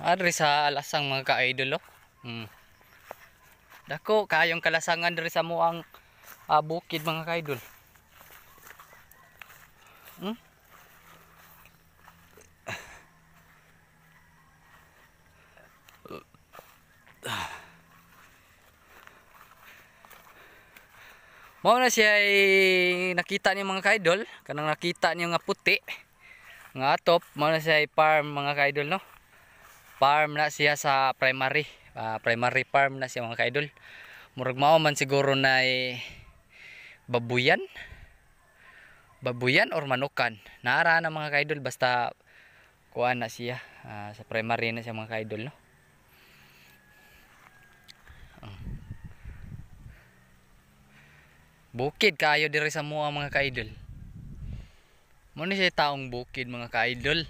Adri sa alasang mga ka-idol oh. Dako kayong kalasangan diri sa muang bukid mga ka-idol. Mao na siya ay nakita niyo mga ka-idol, kanang nakita niyo nga puti nga atop, mao na siya ay farm mga ka-idol no. Farm na siya sa primary, primary farm na siya mga ka-idol. Murag mao man siguro na ay babuyan. Babuyan or manukan. Naara na mga ka-idol basta kuan na siya sa primary na siya mga ka-idol no. Bukid kayo diri sa mua mga ka-idol. Mo ni siya taong bukid mga ka-idol.